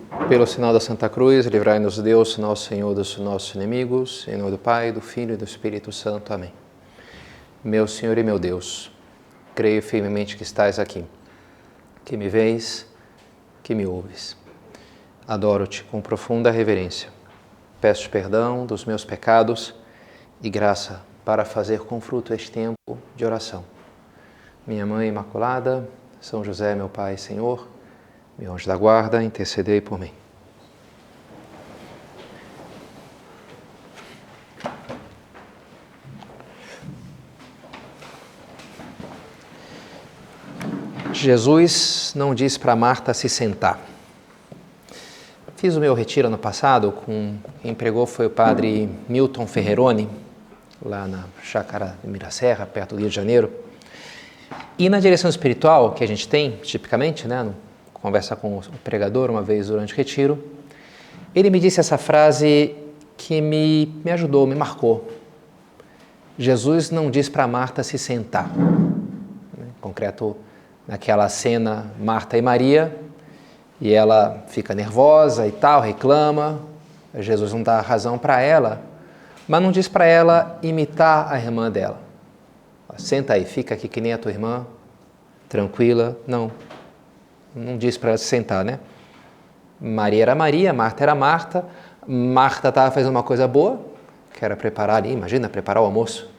Pelo sinal da Santa Cruz, livrai-nos Deus, nosso Senhor, dos nossos inimigos, em nome do Pai, do Filho e do Espírito Santo. Amém. Meu Senhor e meu Deus, creio firmemente que estás aqui, que me vês, que me ouves. Adoro-te com profunda reverência. Peço perdão dos meus pecados e graça para fazer com fruto este tempo de oração. Minha Mãe Imaculada, São José, meu Pai e Senhor, meu anjo da guarda, intercedei por mim. Jesus não disse para Marta se sentar. Fiz o meu retiro ano passado, quem pregou foi o padre Milton Ferreroni, lá na Chácara de Miraserra, perto do Rio de Janeiro. E na direção espiritual que a gente tem, tipicamente, conversa com o pregador uma vez durante o retiro, ele me disse essa frase que me ajudou, me marcou. Jesus não diz para Marta se sentar. Em concreto, naquela cena, Marta e Maria, e ela fica nervosa e tal, reclama, Jesus não dá razão para ela, mas não diz para ela imitar a irmã dela. Senta aí, fica aqui que nem a tua irmã, tranquila. Não diz para ela se sentar, né? Maria era Maria, Marta era Marta. Marta estava fazendo uma coisa boa, que era preparar ali, imagina, preparar o almoço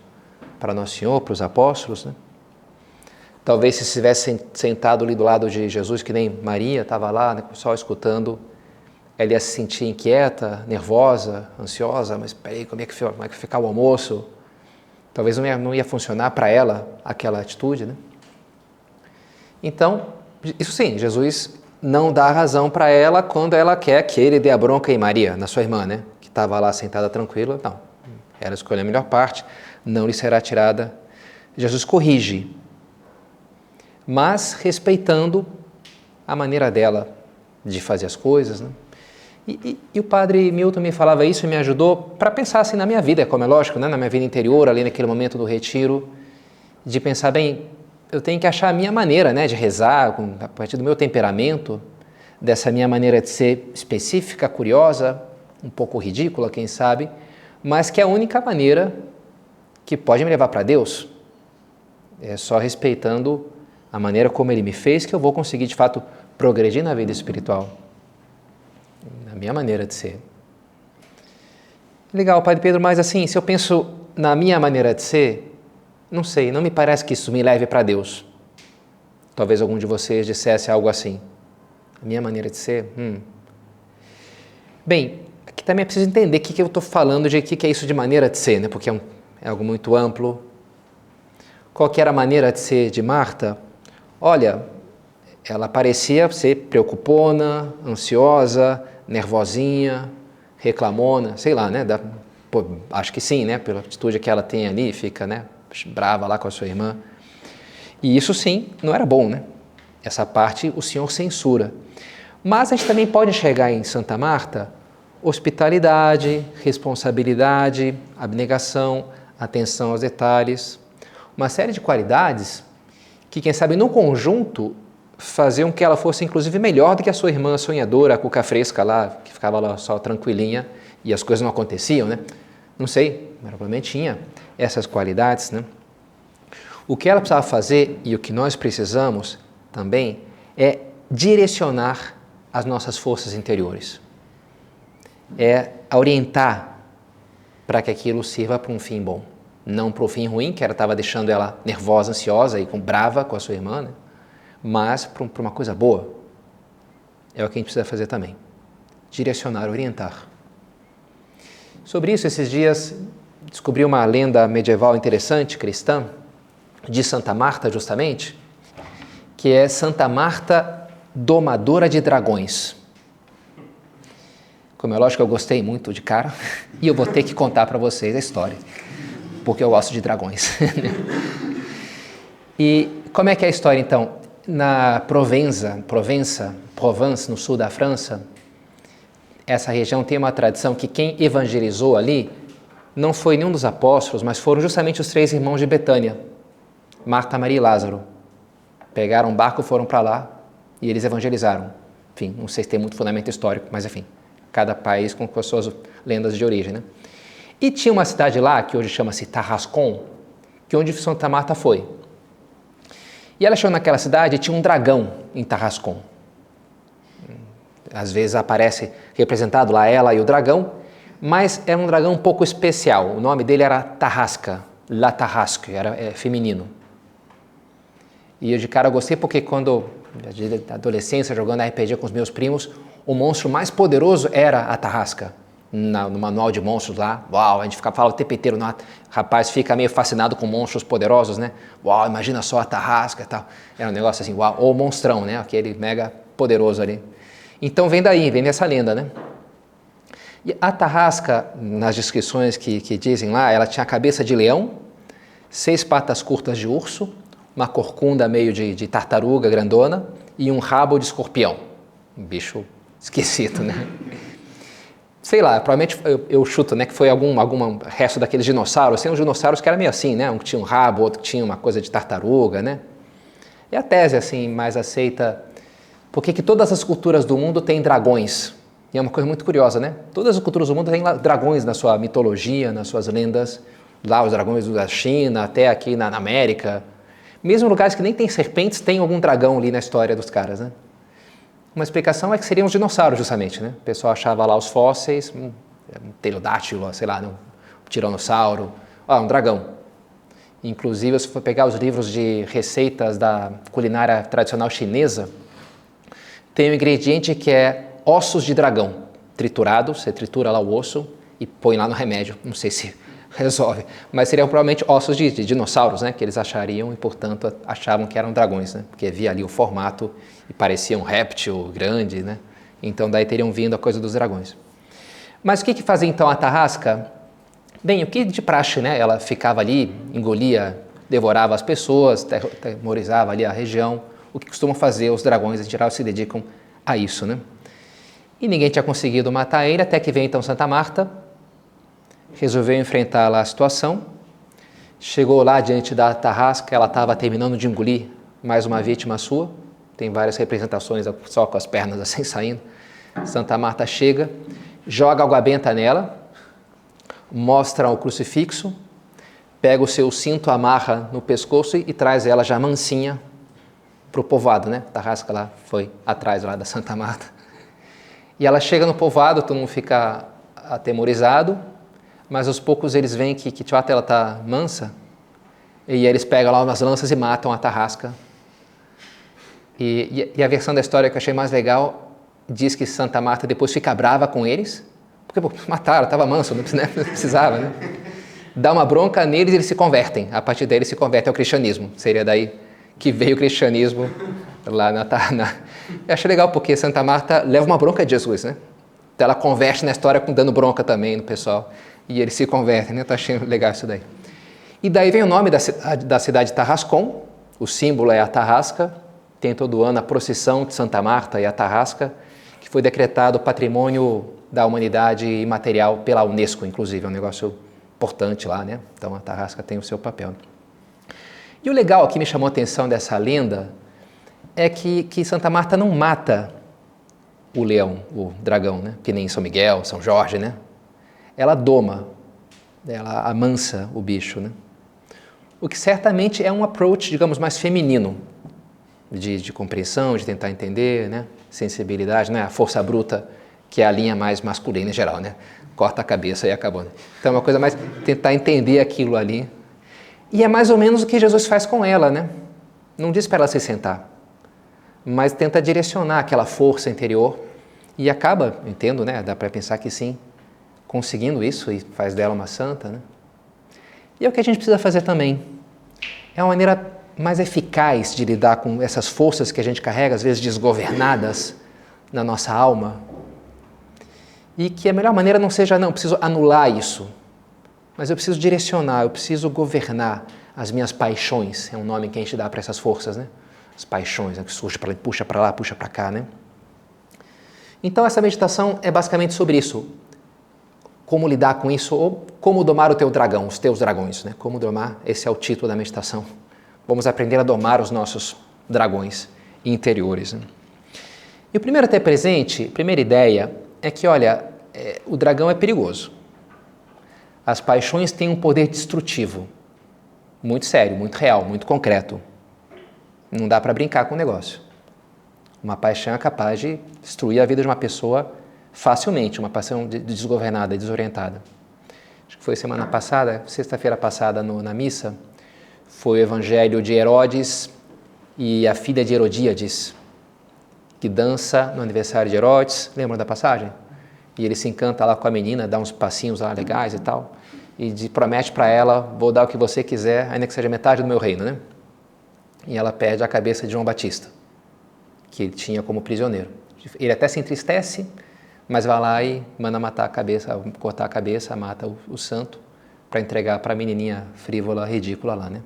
para Nosso Senhor, para os apóstolos, né? Talvez se estivesse sentado ali do lado de Jesus, que nem Maria, estava lá, né, só escutando, ela ia se sentir inquieta, nervosa, ansiosa, mas peraí, como é que vai ficar o almoço? Talvez não ia funcionar para ela aquela atitude, né? Então, isso sim, Jesus não dá razão para ela quando ela quer que ele dê a bronca em Maria, na sua irmã, né? Que estava lá sentada tranquila. Não, ela escolheu a melhor parte, não lhe será tirada. Jesus corrige, mas respeitando a maneira dela de fazer as coisas, né? E o padre Milton me falava isso e me ajudou para pensar assim na minha vida, como é lógico, né? Na minha vida interior, ali naquele momento do retiro, de pensar, bem, eu tenho que achar a minha maneira, né, de rezar, a partir do meu temperamento, dessa minha maneira de ser específica, curiosa, um pouco ridícula, quem sabe, mas que é a única maneira que pode me levar para Deus. É só respeitando a maneira como Ele me fez que eu vou conseguir, de fato, progredir na vida espiritual. Na minha maneira de ser. Legal, Padre Pedro, mas assim, se eu penso na minha maneira de ser, não sei, não me parece que isso me leve para Deus. Talvez algum de vocês dissesse algo assim. A minha maneira de ser? Bem, aqui também é preciso entender o que eu estou falando de o que é isso de maneira de ser, né? Porque é algo muito amplo. Qual que era a maneira de ser de Marta? Olha, ela parecia ser preocupona, ansiosa, nervosinha, reclamona, sei lá, né? Acho que sim, né? Pela atitude que ela tem ali, fica, né, brava lá com a sua irmã. E isso sim, não era bom, né? Essa parte o Senhor censura. Mas a gente também pode enxergar em Santa Marta hospitalidade, responsabilidade, abnegação, atenção aos detalhes, uma série de qualidades que, quem sabe, no conjunto, faziam que ela fosse, inclusive, melhor do que a sua irmã sonhadora, a cuca fresca lá, que ficava lá só tranquilinha e as coisas não aconteciam, né? Não sei, mas provavelmente tinha essas qualidades, né? O que ela precisava fazer e o que nós precisamos também é direcionar as nossas forças interiores. É orientar para que aquilo sirva para um fim bom. Não para o fim ruim, que estava deixando ela nervosa, ansiosa e brava com a sua irmã, né? Mas para uma coisa boa. É o que a gente precisa fazer também. Direcionar, orientar. Sobre isso, esses dias, descobri uma lenda medieval interessante, cristã, de Santa Marta, justamente, que é Santa Marta, domadora de dragões. Como é lógico, eu gostei muito de cara, e eu vou ter que contar para vocês a história, porque eu gosto de dragões. E como é que é a história, então? Na Provence, no sul da França, essa região tem uma tradição que quem evangelizou ali não foi nenhum dos apóstolos, mas foram justamente os 3 irmãos de Betânia, Marta, Maria e Lázaro. Pegaram um barco, foram para lá e eles evangelizaram. enfim, não sei se tem muito fundamento histórico, mas enfim, cada país com as suas lendas de origem, né? E tinha uma cidade lá, que hoje chama-se Tarascon, que onde Santa Marta foi. E ela chegou naquela cidade e tinha um dragão em Tarascon. Às vezes aparece representado lá ela e o dragão, mas era um dragão um pouco especial. O nome dele era Tarrasca, La Tarrasque, era feminino. E eu de cara gostei porque quando, na adolescência, jogando RPG com os meus primos, o monstro mais poderoso era a Tarrasca. No manual de monstros lá, uau, a gente falava o tempo inteiro, rapaz fica meio fascinado com monstros poderosos, né? Uau, imagina só a Tarrasca e tal. Era um negócio assim, uau, ou o monstrão, né? Aquele mega poderoso ali. Então vem daí, vem dessa lenda, né? E a Tarrasca, nas descrições que dizem lá, ela tinha a cabeça de leão, 6 patas curtas de urso, uma corcunda meio de tartaruga grandona e um rabo de escorpião. Um bicho esquisito, né? Sei lá, provavelmente eu chuto, né, que foi algum resto daqueles dinossauros. Tem uns dinossauros que eram meio assim, né? Um que tinha um rabo, outro que tinha uma coisa de tartaruga, né? E a tese, assim, mais aceita, porque que todas as culturas do mundo têm dragões. E é uma coisa muito curiosa, né? Todas as culturas do mundo têm dragões na sua mitologia, nas suas lendas. Lá os dragões da China, até aqui na América. Mesmo lugares que nem tem serpentes, tem algum dragão ali na história dos caras, né? Uma explicação é que seriam os dinossauros, justamente, né? O pessoal achava lá os fósseis, um pterodátilo, sei lá, um tiranossauro, um dragão. Inclusive, se for pegar os livros de receitas da culinária tradicional chinesa, tem um ingrediente que é ossos de dragão, triturado, você tritura lá o osso e põe lá no remédio, não sei se resolve, mas seriam provavelmente ossos de dinossauros, né, que eles achariam e, portanto, achavam que eram dragões, né, porque via ali o formato e parecia um réptil grande, né, então daí teriam vindo a coisa dos dragões. Mas o que fazia então a Tarrasca? Bem, o que de praxe, né, ela ficava ali, engolia, devorava as pessoas, terrorizava ali a região, o que costumam fazer os dragões, em geral, se dedicam a isso, né. E ninguém tinha conseguido matar ele, até que veio então Santa Marta, resolveu enfrentar lá a situação, chegou lá diante da Tarrasca, ela estava terminando de engolir mais uma vítima sua, tem várias representações só com as pernas assim saindo. Santa Marta chega, joga água benta nela, mostra o crucifixo, pega o seu cinto, amarra no pescoço e traz ela já mansinha para o povoado, né? Tarrasca lá foi atrás lá da Santa Marta. E ela chega no povoado, todo mundo fica atemorizado, mas aos poucos eles veem que de fato ela está mansa, e eles pegam lá umas lanças e matam a Tarrasca. E a versão da história que eu achei mais legal diz que Santa Marta depois fica brava com eles, porque mataram, estava manso, não precisava, né? Dá uma bronca neles e eles se convertem, a partir daí eles se convertem ao cristianismo, seria daí que veio o cristianismo lá na... Eu achei legal porque Santa Marta leva uma bronca de Jesus, né? Então ela converte na história dando bronca também no pessoal. E eles se convertem, né? Estou achando legal isso daí. E daí vem o nome da cidade Tarascon, o símbolo é a Tarrasca, tem todo ano a procissão de Santa Marta e a Tarrasca, que foi decretado Patrimônio da Humanidade Imaterial pela Unesco, inclusive, é um negócio importante lá, né? Então a Tarrasca tem o seu papel. E o legal que me chamou a atenção dessa lenda é que Santa Marta não mata o leão, o dragão, né? Que nem São Miguel, São Jorge, né? Ela doma, ela amansa o bicho, né? O que certamente é um approach, digamos, mais feminino, de compreensão, de tentar entender, né? Sensibilidade, né? A força bruta, que é a linha mais masculina em geral, né? Corta a cabeça e acabou, né? Então é uma coisa mais tentar entender aquilo ali. E é mais ou menos o que Jesus faz com ela, né? Não diz para ela se sentar, mas tenta direcionar aquela força interior e acaba, entendo, né? Dá para pensar que sim, conseguindo isso e faz dela uma santa, né? E é o que a gente precisa fazer também. É uma maneira mais eficaz de lidar com essas forças que a gente carrega, às vezes desgovernadas na nossa alma. E que a melhor maneira não seja, não, eu preciso anular isso, mas eu preciso direcionar, eu preciso governar as minhas paixões. É um nome que a gente dá para essas forças, né? As paixões, né? Que surge para puxa para lá, puxa para cá, né? Então essa meditação é basicamente sobre isso. Como lidar com isso, ou como domar o teu dragão, os teus dragões, né? Como domar, esse é o título da meditação. Vamos aprender a domar os nossos dragões interiores, né? E o primeiro até presente, a primeira ideia é que, olha, o dragão é perigoso. As paixões têm um poder destrutivo, muito sério, muito real, muito concreto. Não dá para brincar com o negócio. Uma paixão é capaz de destruir a vida de uma pessoa facilmente, uma paixão desgovernada, desorientada. Acho que foi semana passada, sexta-feira passada na missa, foi o evangelho de Herodes e a filha de Herodíades, que dança no aniversário de Herodes. Lembram da passagem? E ele se encanta lá com a menina, dá uns passinhos lá legais e tal, e promete para ela, vou dar o que você quiser, ainda que seja metade do meu reino, né? E ela perde a cabeça de João Batista, que ele tinha como prisioneiro. Ele até se entristece, mas vai lá e manda matar a cabeça, cortar a cabeça, mata o santo, para entregar para a menininha frívola, ridícula lá, né?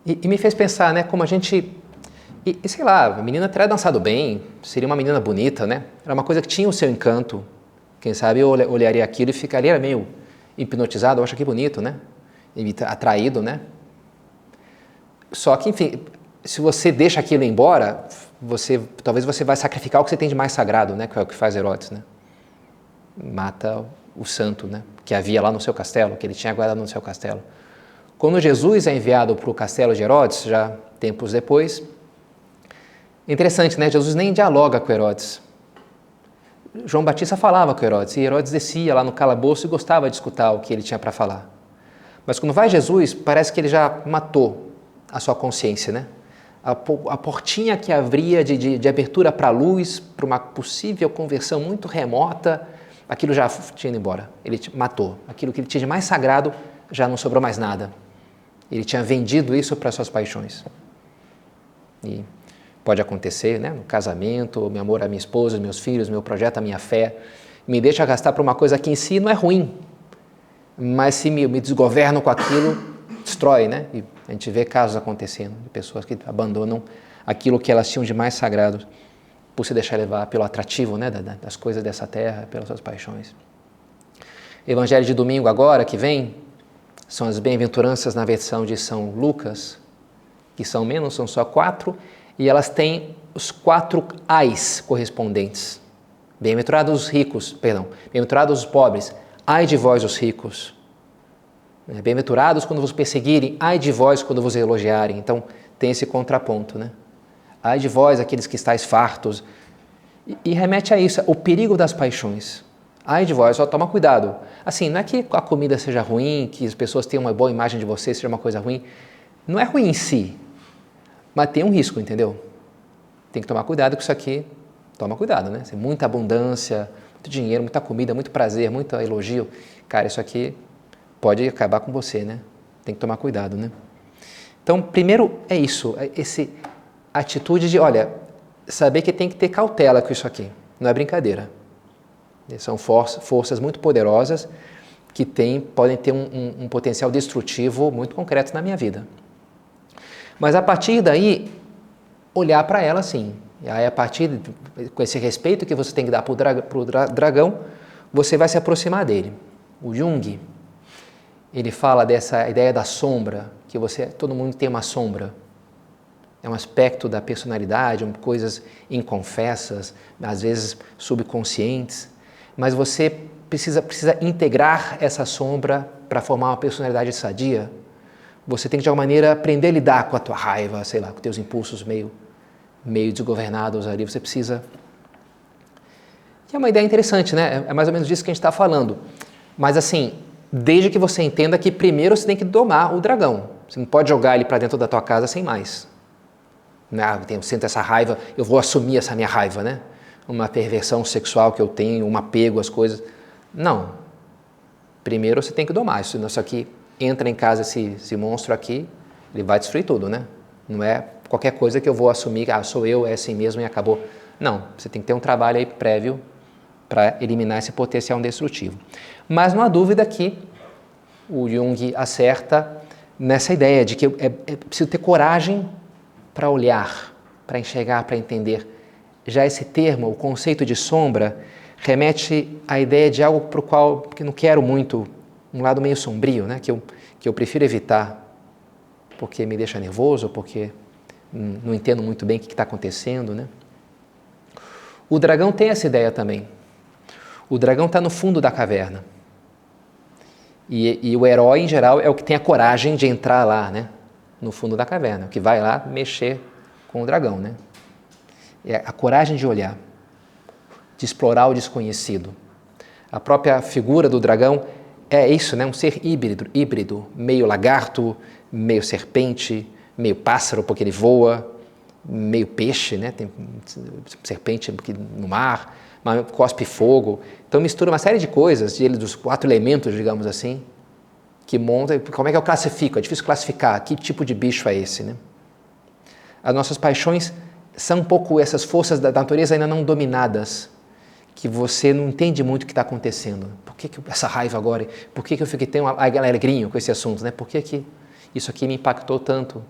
E me fez pensar, né, como a gente... E sei lá, a menina teria dançado bem, seria uma menina bonita, né? Era uma coisa que tinha o seu encanto. Quem sabe eu olharia aquilo e ficaria meio hipnotizado, eu acho que bonito, né? Atraído, né? Só que, enfim, se você deixa aquilo embora, talvez você vai sacrificar o que você tem de mais sagrado, né? Que é o que faz Herodes, né? Mata o santo, né? Que havia lá no seu castelo, que ele tinha guardado no seu castelo. Quando Jesus é enviado para o castelo de Herodes, já tempos depois, interessante, né? Jesus nem dialoga com Herodes. João Batista falava com Herodes, e Herodes descia lá no calabouço e gostava de escutar o que ele tinha para falar. Mas quando vai Jesus, parece que ele já matou a sua consciência, né? A portinha que abria de abertura para a luz, para uma possível conversão muito remota, aquilo já tinha ido embora. Ele matou. Aquilo que ele tinha de mais sagrado, já não sobrou mais nada. Ele tinha vendido isso para suas paixões. E pode acontecer, né? No casamento, meu amor à minha esposa, meus filhos, meu projeto, a minha fé, me deixa gastar por uma coisa que em si não é ruim, mas se me desgoverno com aquilo, destrói, né? E a gente vê casos acontecendo de pessoas que abandonam aquilo que elas tinham de mais sagrado por se deixar levar pelo atrativo, né? Das coisas dessa terra, pelas suas paixões. Evangelho de domingo agora, que vem, são as bem-aventuranças na versão de São Lucas, que são menos, são só 4, e elas têm os 4 ais correspondentes. Bem-aventurados os ricos, bem-aventurados os pobres, ai de vós os ricos. Bem-aventurados quando vos perseguirem, ai de vós quando vos elogiarem. Então tem esse contraponto, né? Ai de vós aqueles que estáis fartos. E remete a isso, o perigo das paixões. Ai de vós, só toma cuidado. Assim, não é que a comida seja ruim, que as pessoas tenham uma boa imagem de você, seja uma coisa ruim. Não é ruim em si, mas tem um risco, entendeu? Tem que tomar cuidado com isso aqui. Toma cuidado, né? Tem muita abundância, muito dinheiro, muita comida, muito prazer, muito elogio. Cara, isso aqui pode acabar com você, né? Tem que tomar cuidado, né? Então, primeiro é isso, essa atitude de, olha, saber que tem que ter cautela com isso aqui. Não é brincadeira. São forças muito poderosas que podem ter um potencial destrutivo muito concreto na minha vida. Mas a partir daí, olhar para ela sim. E aí, a partir com esse respeito que você tem que dar para o dragão, você vai se aproximar dele. O Jung, ele fala dessa ideia da sombra, que todo mundo tem uma sombra. É um aspecto da personalidade, coisas inconfessas, às vezes subconscientes. Mas você precisa integrar essa sombra para formar uma personalidade sadia. Você tem que, de alguma maneira, aprender a lidar com a tua raiva, sei lá, com teus impulsos meio desgovernados ali. Você precisa... E é uma ideia interessante, né? É mais ou menos disso que a gente está falando. Mas, assim, desde que você entenda que primeiro você tem que domar o dragão. Você não pode jogar ele para dentro da tua casa sem mais. Eu sinto essa raiva, eu vou assumir essa minha raiva, né? Uma perversão sexual que eu tenho, um apego às coisas. Não. Primeiro você tem que domar. Isso aqui entra em casa, esse monstro aqui, ele vai destruir tudo, né? Não é qualquer coisa que eu vou assumir, sou eu, é assim mesmo e acabou. Não, você tem que ter um trabalho aí prévio para eliminar esse potencial destrutivo. Mas não há dúvida que o Jung acerta nessa ideia de que é preciso ter coragem para olhar, para enxergar, para entender. Já esse termo, o conceito de sombra, remete à ideia de algo para o qual que não quero muito, um lado meio sombrio, né? que eu prefiro evitar, porque me deixa nervoso, porque não entendo muito bem o que está acontecendo. Né? O dragão tem essa ideia também. O dragão está no fundo da caverna. E o herói, em geral, é o que tem a coragem de entrar lá, né? No fundo da caverna, o que vai lá mexer com o dragão, né? É a coragem de olhar, de explorar o desconhecido. A própria figura do dragão é isso, né? Um ser híbrido, meio lagarto, meio serpente, meio pássaro, porque ele voa, meio peixe, né? Tem serpente no mar, mas cospe fogo. Então mistura uma série de coisas, dos 4 elementos, digamos assim, que monta. Como é que eu classifico? É difícil classificar que tipo de bicho é esse, né? As nossas paixões são um pouco essas forças da natureza ainda não dominadas, que você não entende muito o que está acontecendo. Por que essa raiva agora? Por que eu fiquei tão alegrinho com esse assunto, né? Por que isso aqui me impactou tanto?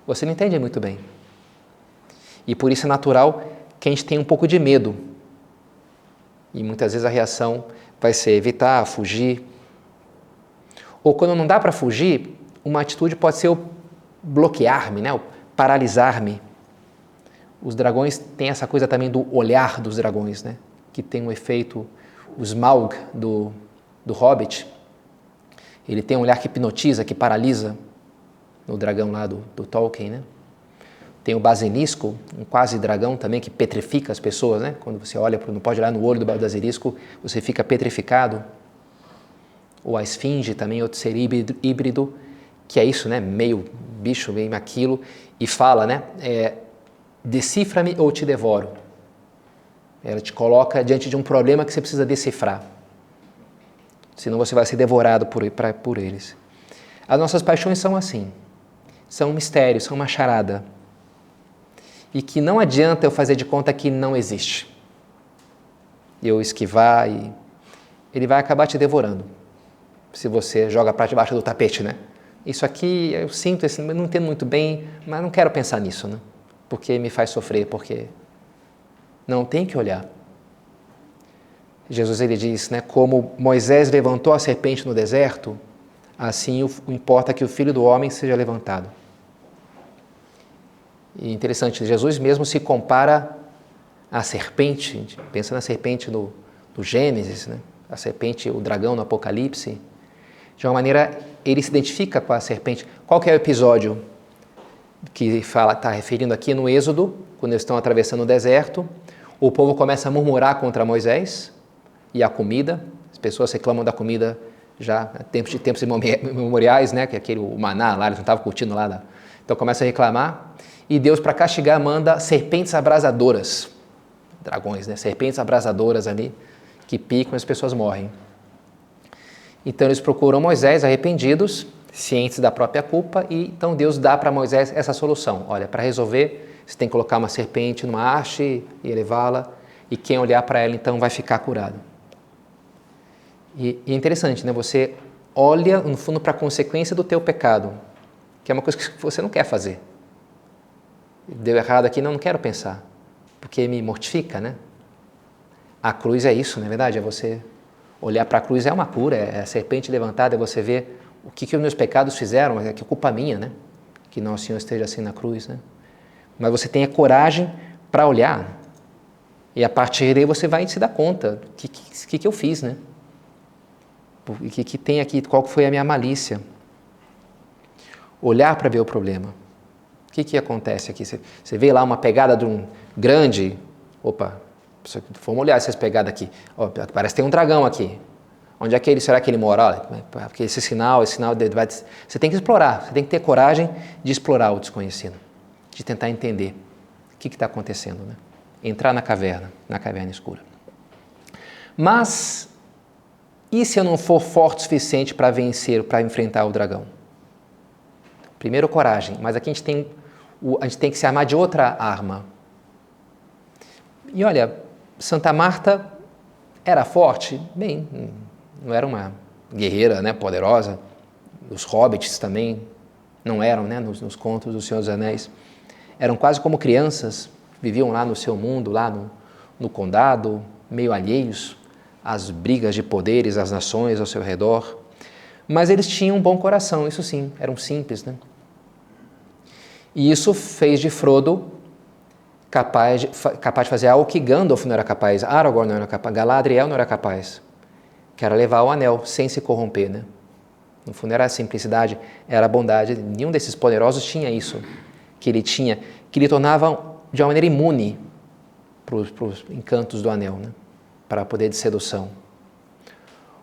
Você não entende muito bem. E por isso é natural que a gente tenha um pouco de medo. E muitas vezes a reação vai ser evitar, fugir. Ou quando não dá para fugir, uma atitude pode ser o bloquear-me, né? O paralisar-me. Os dragões têm essa coisa também do olhar dos dragões, né? Que tem um efeito, o Smaug do Hobbit, ele tem um olhar que hipnotiza, que paralisa, no dragão lá do Tolkien, né? Tem o basilisco, um quase dragão também, que petrifica as pessoas, né? Quando você olha, não pode olhar no olho do basilisco, você fica petrificado. Ou a esfinge também, outro ser híbrido, que é isso, né? Meio bicho, meio aquilo, e fala, né? Decifra-me ou te devoro. Ela te coloca diante de um problema que você precisa decifrar. Senão você vai ser devorado por eles. As nossas paixões são assim. São um mistério, são uma charada. E que não adianta eu fazer de conta que não existe. Eu esquivar e ele vai acabar te devorando. Se você joga para debaixo do tapete, né? Isso aqui eu sinto, assim, não entendo muito bem, mas não quero pensar nisso, né? Porque me faz sofrer, porque não tem que olhar. Jesus, ele diz, né? Como Moisés levantou a serpente no deserto, assim importa que o Filho do Homem seja levantado. E interessante, Jesus mesmo se compara à serpente, pensa na serpente do Gênesis, né? A serpente, o dragão no Apocalipse. De uma maneira, ele se identifica com a serpente. Qual que é o episódio que está referindo aqui no Êxodo, quando eles estão atravessando o deserto? O povo começa a murmurar contra Moisés e a comida. As pessoas reclamam da comida já de tempos imemoriais, né? Que é o maná lá, eles não estavam curtindo lá. Então começa a reclamar. E Deus, para castigar, manda serpentes abrasadoras. Dragões, né? Serpentes abrasadoras ali, que picam e as pessoas morrem. Então eles procuram Moisés arrependidos, cientes da própria culpa, e então Deus dá para Moisés essa solução. Olha, para resolver, você tem que colocar uma serpente numa haste e elevá-la, e quem olhar para ela então vai ficar curado. E é interessante, né? Você olha no fundo para a consequência do teu pecado, que é uma coisa que você não quer fazer. Deu errado aqui, não quero pensar, porque me mortifica, né? A cruz é isso, não é verdade? É você olhar para a cruz, é uma cura, é a serpente levantada, é você ver o que os meus pecados fizeram, é que culpa minha, né? Que Nosso Senhor esteja assim na cruz, né? Mas você tem a coragem para olhar, e a partir daí você vai se dar conta, o que eu fiz, né? O que tem aqui, qual foi a minha malícia? Olhar para ver o problema. O que acontece aqui? Você vê lá uma pegada de um grande... Opa, vamos olhar essas pegadas aqui. Oh, parece que tem um dragão aqui. Onde é que será que ele mora? Porque esse sinal você tem que explorar, você tem que ter coragem de explorar o desconhecido, de tentar entender o que está acontecendo, né? Entrar na caverna escura. Mas, e se eu não for forte o suficiente para vencer, para enfrentar o dragão? Primeiro, coragem, mas aqui a gente tem que se armar de outra arma. E olha, Santa Marta era forte? Bem, não era uma guerreira, né, poderosa. Os hobbits também não eram, né, nos contos do Senhor dos Anéis. Eram quase como crianças, viviam lá no seu mundo, lá no condado, meio alheios às brigas de poderes, às nações ao seu redor. Mas eles tinham um bom coração, isso sim, eram simples, né? E isso fez de Frodo capaz de fazer algo que Gandalf não era capaz, Aragorn não era capaz, Galadriel não era capaz, que era levar o anel sem se corromper, né? No fundo era a simplicidade, era a bondade. Nenhum desses poderosos tinha isso que ele tinha, que lhe tornava de uma maneira imune para os encantos do anel, né? Para poder de sedução.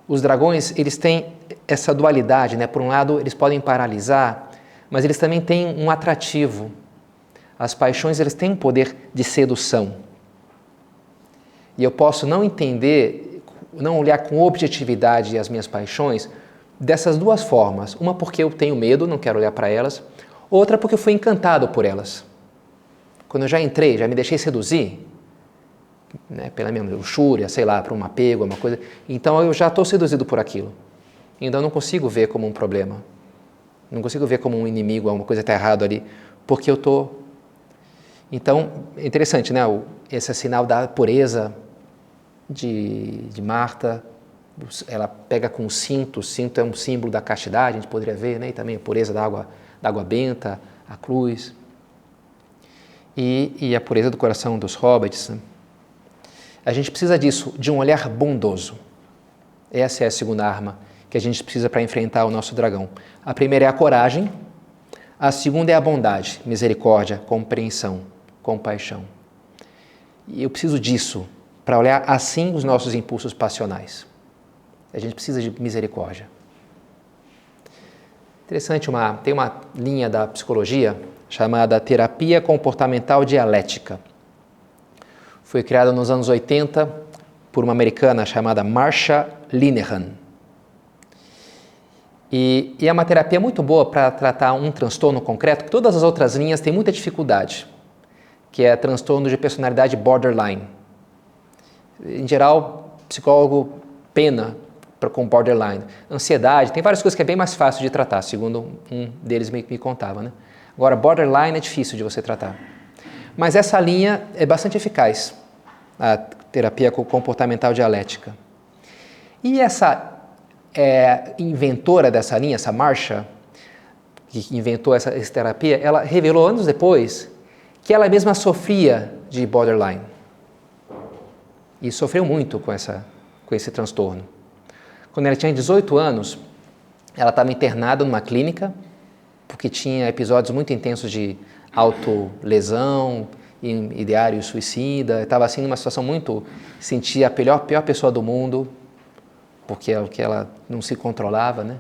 Os dragões, eles têm essa dualidade, né? Por um lado, eles podem paralisar, mas eles também têm um atrativo. As paixões, eles têm um poder de sedução. E eu posso não entender, não olhar com objetividade as minhas paixões dessas duas formas. Uma porque eu tenho medo, não quero olhar para elas. Outra porque eu fui encantado por elas. Quando eu já entrei, já me deixei seduzir, né, pela minha luxúria, sei lá, por um apego, uma coisa, então eu já estou seduzido por aquilo. Então eu não consigo ver como um problema. Não consigo ver como um inimigo, alguma coisa está errado ali, porque eu estou... Então, é interessante, né? Esse sinal da pureza de Marta, ela pega com o cinto é um símbolo da castidade, a gente poderia ver, né? E também a pureza da água benta, a cruz, e a pureza do coração dos hobbits, né? A gente precisa disso, de um olhar bondoso. Essa é a segunda arma que a gente precisa para enfrentar o nosso dragão. A primeira é a coragem, a segunda é a bondade, misericórdia, compreensão, compaixão. E eu preciso disso para olhar assim os nossos impulsos passionais. A gente precisa de misericórdia. Interessante, tem uma linha da psicologia chamada terapia comportamental dialética. Foi criada nos anos 80 por uma americana chamada Marsha Linehan. E é uma terapia muito boa para tratar um transtorno concreto, que todas as outras linhas têm muita dificuldade, que é transtorno de personalidade borderline. Em geral, psicólogo pena com borderline. Ansiedade, tem várias coisas que é bem mais fácil de tratar, segundo um deles me contava, né? Agora, borderline é difícil de você tratar. Mas essa linha é bastante eficaz, a terapia comportamental dialética. E essa inventora dessa linha, essa Marsha, que inventou essa terapia, ela revelou anos depois que ela mesma sofria de borderline. E sofreu muito com esse transtorno. Quando ela tinha 18 anos, ela estava internada numa clínica, porque tinha episódios muito intensos de autolesão, ideário suicida, estava assim numa situação muito... sentia a pior pessoa do mundo, porque ela não se controlava, né?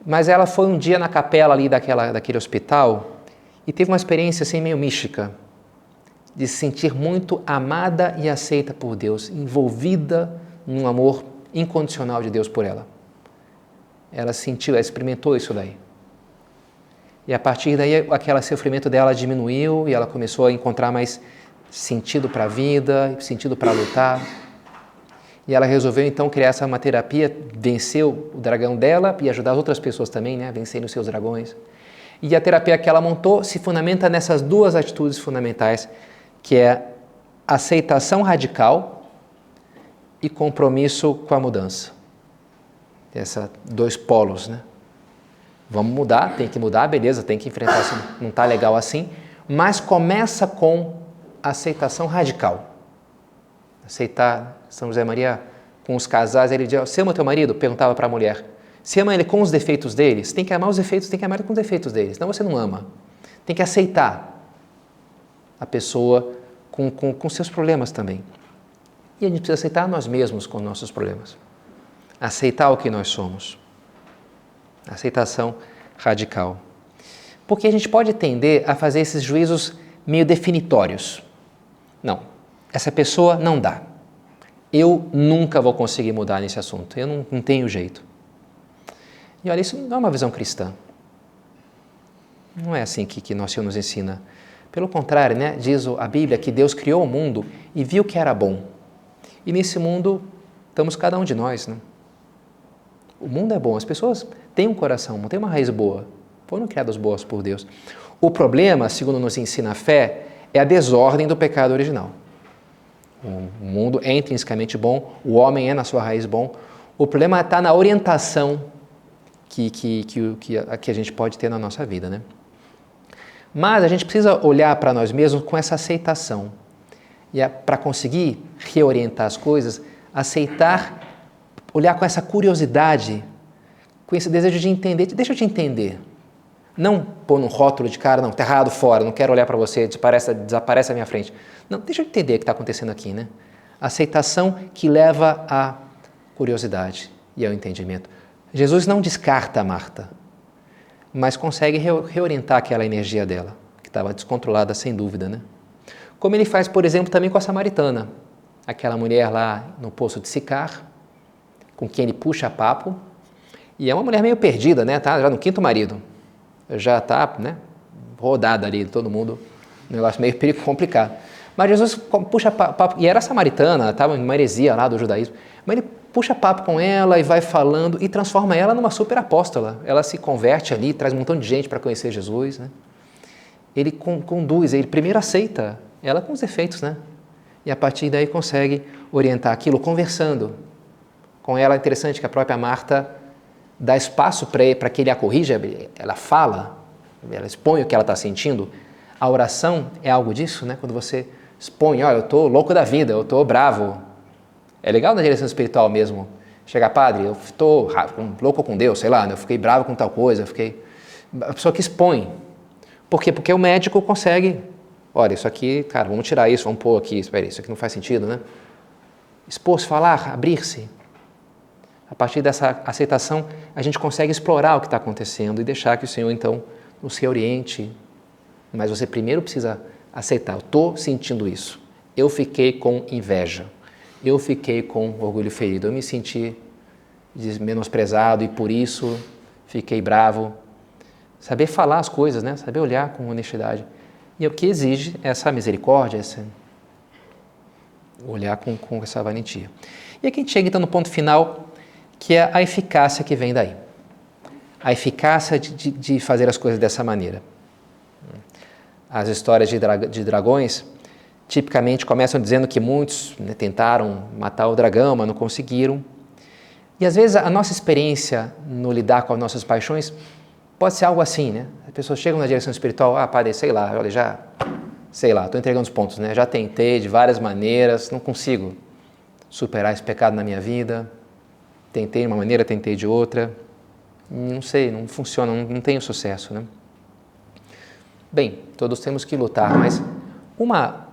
Mas ela foi um dia na capela ali daquele hospital e teve uma experiência assim meio mística, de se sentir muito amada e aceita por Deus, envolvida num amor incondicional de Deus por ela. Ela sentiu, ela experimentou isso daí. E a partir daí, aquele sofrimento dela diminuiu e ela começou a encontrar mais sentido para a vida, sentido para lutar. E ela resolveu então criar uma terapia, vencer o dragão dela e ajudar as outras pessoas também, né, a vencerem os seus dragões. E a terapia que ela montou se fundamenta nessas duas atitudes fundamentais, que é aceitação radical e compromisso com a mudança. Esses dois polos, né? Vamos mudar, tem que mudar, beleza, tem que enfrentar, assim, não está legal assim, mas começa com aceitação radical. Aceitar, São José Maria, com os casais, ele dizia, você ama teu marido? Perguntava para a mulher. Você ama ele com os defeitos deles? Tem que amar os defeitos, tem que amar ele com os defeitos deles, senão você não ama. Tem que aceitar a pessoa com seus problemas também. E a gente precisa aceitar nós mesmos com nossos problemas. Aceitar o que nós somos. Aceitação radical. Porque a gente pode tender a fazer esses juízos meio definitórios. Não, essa pessoa não dá. Eu nunca vou conseguir mudar nesse assunto. Eu não tenho jeito. E olha, isso não é uma visão cristã. Não é assim que nosso Senhor nos ensina. Pelo contrário, né, diz a Bíblia que Deus criou o mundo e viu que era bom. E nesse mundo estamos cada um de nós, né? O mundo é bom, as pessoas têm um coração, têm uma raiz boa, foram criadas boas por Deus. O problema, segundo nos ensina a fé, é a desordem do pecado original. O mundo é intrinsecamente bom, o homem é na sua raiz bom. O problema está na orientação que a gente pode ter na nossa vida, né? Mas a gente precisa olhar para nós mesmos com essa aceitação. E para conseguir reorientar as coisas, aceitar, olhar com essa curiosidade, com esse desejo de entender. Deixa eu te entender. Não pôr num rótulo de cara, não, está errado, fora, não quero olhar para você, desaparece da minha frente. Não, deixa eu entender o que está acontecendo aqui, né? Aceitação que leva à curiosidade e ao entendimento. Jesus não descarta a Marta, mas consegue reorientar aquela energia dela, que estava descontrolada sem dúvida, né? Como ele faz, por exemplo, também com a samaritana, aquela mulher lá no poço de Sicar, com quem ele puxa papo, e é uma mulher meio perdida, né? Tá já no quinto marido, já está, né, rodada ali, todo mundo, um negócio meio complicado. Mas Jesus puxa papo, e era samaritana, estava em uma heresia lá do judaísmo, mas ele puxa papo com ela e vai falando e transforma ela numa super apóstola. Ela se converte ali, traz um montão de gente para conhecer Jesus, né? Ele conduz, ele primeiro aceita ela com os efeitos, né? E a partir daí consegue orientar aquilo, conversando com ela. É interessante que a própria Marta dá espaço para que ele a corrija, ela fala, ela expõe o que ela está sentindo. A oração é algo disso, né? Quando você expõe, olha, eu estou louco da vida, eu estou bravo. É legal na direção espiritual mesmo. Chegar, padre, eu estou louco com Deus, sei lá, né? Eu fiquei bravo com tal coisa, A pessoa que expõe. Por quê? Porque o médico consegue, olha, isso aqui, cara, vamos tirar isso, vamos pôr aqui, espera aí, isso aqui não faz sentido, né? Expor-se, falar, abrir-se. A partir dessa aceitação, a gente consegue explorar o que está acontecendo e deixar que o Senhor, então, nos reoriente. Mas você primeiro precisa aceitar, eu estou sentindo isso. Eu fiquei com inveja. Eu fiquei com orgulho ferido. Eu me senti menosprezado e por isso fiquei bravo. Saber falar as coisas, né? Saber olhar com honestidade. E é o que exige essa misericórdia, esse olhar com essa valentia. E aqui a gente chega então no ponto final, que é a eficácia que vem daí. A eficácia de fazer as coisas dessa maneira. As histórias de dragões tipicamente começam dizendo que muitos, né, tentaram matar o dragão, mas não conseguiram. E às vezes a nossa experiência no lidar com as nossas paixões pode ser algo assim, né? As pessoas chegam na direção espiritual, padre, sei lá, olha, estou entregando os pontos, né? Já tentei de várias maneiras, não consigo superar esse pecado na minha vida. Tentei de uma maneira, tentei de outra. Não sei, não funciona, não tenho sucesso, né? Bem, todos temos que lutar, mas uma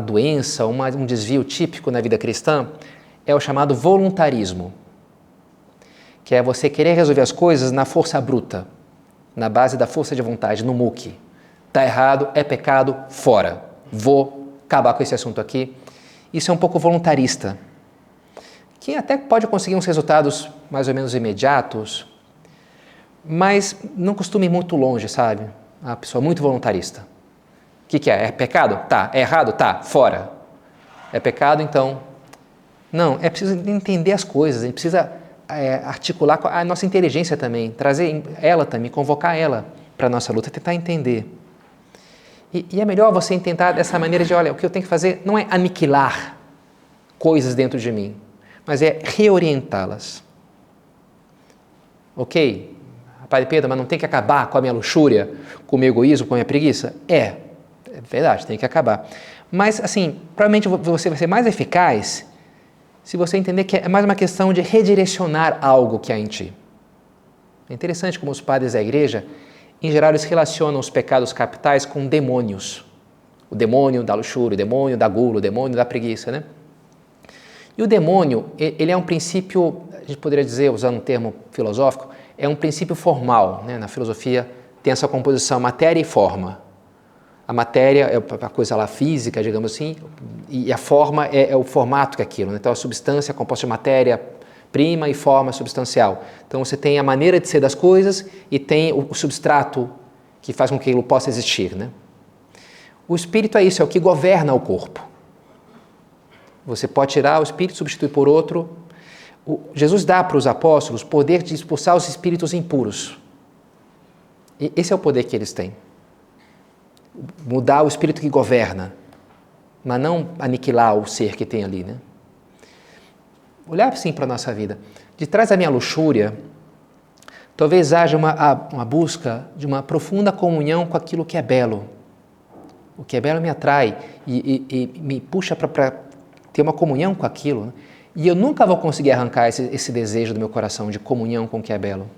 doença, um desvio típico na vida cristã é o chamado voluntarismo, que é você querer resolver as coisas na força bruta, na base da força de vontade, no muque. Está errado, é pecado, fora. Vou acabar com esse assunto aqui. Isso é um pouco voluntarista, que até pode conseguir uns resultados mais ou menos imediatos, mas não costuma ir muito longe, sabe? Uma pessoa muito voluntarista. O que é? É pecado? Tá. É errado? Tá. Fora. É pecado, então... Não, é preciso entender as coisas, a gente precisa articular a nossa inteligência também, trazer ela também, convocar ela para a nossa luta, tentar entender. E é melhor você tentar dessa maneira de, olha, o que eu tenho que fazer não é aniquilar coisas dentro de mim, mas é reorientá-las. Ok? Padre Pedro, mas não tem que acabar com a minha luxúria, com o meu egoísmo, com a minha preguiça? É verdade, tem que acabar. Mas, assim, provavelmente você vai ser mais eficaz se você entender que é mais uma questão de redirecionar algo que há em ti. É interessante como os padres da igreja, em geral, eles relacionam os pecados capitais com demônios. O demônio da luxúria, o demônio da gula, o demônio da preguiça, né? E o demônio, ele é um princípio, a gente poderia dizer, usando um termo filosófico, é um princípio formal, né? Na filosofia tem essa composição matéria e forma. A matéria é a coisa lá física, digamos assim, e a forma é o formato que é aquilo, né? Então a substância é composta de matéria prima e forma substancial. Então você tem a maneira de ser das coisas e tem o substrato que faz com que aquilo possa existir, né? O espírito é isso, é o que governa o corpo. Você pode tirar o espírito e substituir por outro. Jesus dá para os apóstolos poder de expulsar os espíritos impuros. E esse é o poder que eles têm. Mudar o espírito que governa, mas não aniquilar o ser que tem ali, né? Olhar assim para a nossa vida. De trás da minha luxúria, Talvez haja uma busca de uma profunda comunhão com aquilo que é belo. O que é belo me atrai e me puxa para ter uma comunhão com aquilo, né? E eu nunca vou conseguir arrancar esse desejo do meu coração de comunhão com o que é belo.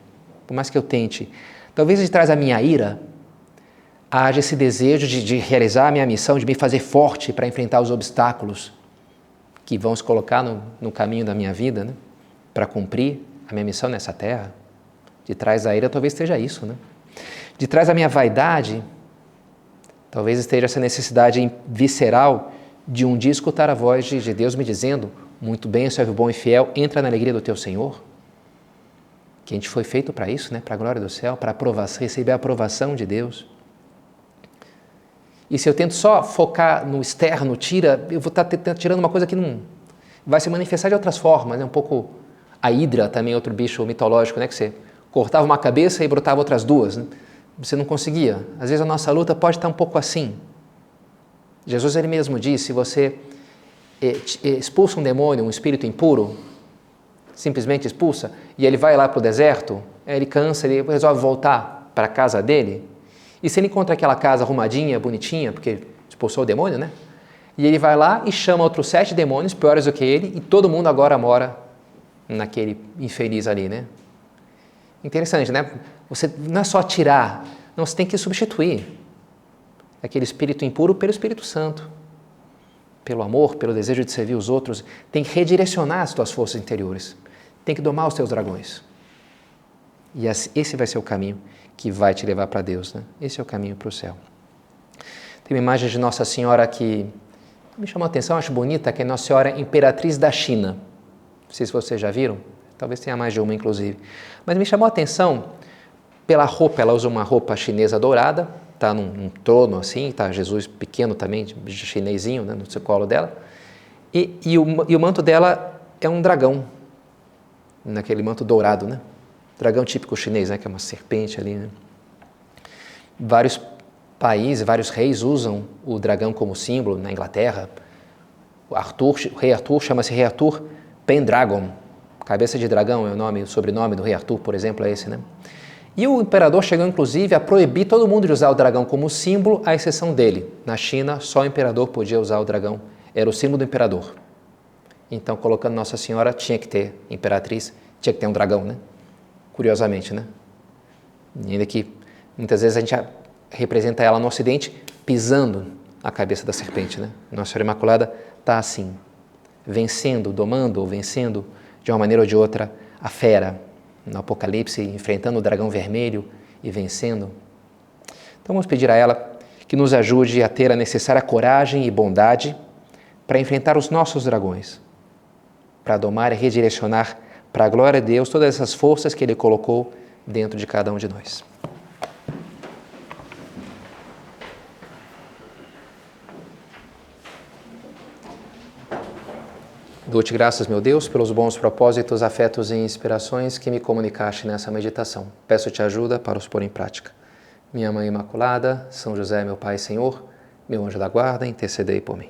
Por mais que eu tente. Talvez de trás da minha ira haja esse desejo de realizar a minha missão, de me fazer forte para enfrentar os obstáculos que vão se colocar no caminho da minha vida, né? Para cumprir a minha missão nessa terra. De trás da ira talvez esteja isso, né? De trás da minha vaidade, talvez esteja essa necessidade visceral de um dia escutar a voz de Deus me dizendo: muito bem, servo bom e fiel, entra na alegria do teu Senhor. Que a gente foi feito para isso, né? Para a glória do céu, para receber a aprovação de Deus. E se eu tento só focar no externo, eu vou estar tirando uma coisa que não vai se manifestar de outras formas, né? Um pouco a hidra também, outro bicho mitológico, né? Que você cortava uma cabeça e brotava outras duas, né? Você não conseguia. Às vezes a nossa luta pode estar um pouco assim. Jesus ele mesmo disse: se você expulsa um demônio, um espírito impuro, simplesmente expulsa, e ele vai lá para o deserto, ele cansa, ele resolve voltar para a casa dele, e se ele encontra aquela casa arrumadinha, bonitinha, porque expulsou o demônio, né? E ele vai lá e chama outros 7 demônios, piores do que ele, e todo mundo agora mora naquele infeliz ali, né? Interessante, né? Você não é só tirar, não, você tem que substituir aquele espírito impuro pelo Espírito Santo, pelo amor, pelo desejo de servir os outros. Tem que redirecionar as tuas forças interiores, tem que domar os teus dragões. E esse vai ser o caminho que vai te levar para Deus, né? Esse é o caminho para o céu. Tem uma imagem de Nossa Senhora que me chamou a atenção, acho bonita, que é Nossa Senhora Imperatriz da China. Não sei se vocês já viram, talvez tenha mais de uma, inclusive. Mas me chamou a atenção pela roupa, ela usa uma roupa chinesa dourada, está num trono assim, está Jesus pequeno também, de chinesinho, né, no seu colo dela, e o manto dela é um dragão, naquele manto dourado, né? Dragão típico chinês, né, que é uma serpente ali, né? Vários países, vários reis usam o dragão como símbolo. Na Inglaterra, o rei Arthur chama-se Rei Arthur Pendragon, cabeça de dragão é o sobrenome do rei Arthur, por exemplo, é esse, né? E o imperador chegou, inclusive, a proibir todo mundo de usar o dragão como símbolo, à exceção dele. Na China, só o imperador podia usar o dragão, era o símbolo do imperador. Então, colocando Nossa Senhora, tinha que ter imperatriz, tinha que ter um dragão, né? Curiosamente, né? E ainda que muitas vezes a gente representa ela no Ocidente pisando a cabeça da serpente, né? Nossa Senhora Imaculada está assim, vencendo, domando ou vencendo de uma maneira ou de outra a fera no Apocalipse, enfrentando o dragão vermelho e vencendo. Então vamos pedir a ela que nos ajude a ter a necessária coragem e bondade para enfrentar os nossos dragões, para domar e redirecionar para a glória de Deus todas essas forças que Ele colocou dentro de cada um de nós. Dou-te graças, meu Deus, pelos bons propósitos, afetos e inspirações que me comunicaste nessa meditação. Peço-te ajuda para os pôr em prática. Minha Mãe Imaculada, São José, meu Pai e Senhor, meu anjo da guarda, intercedei por mim.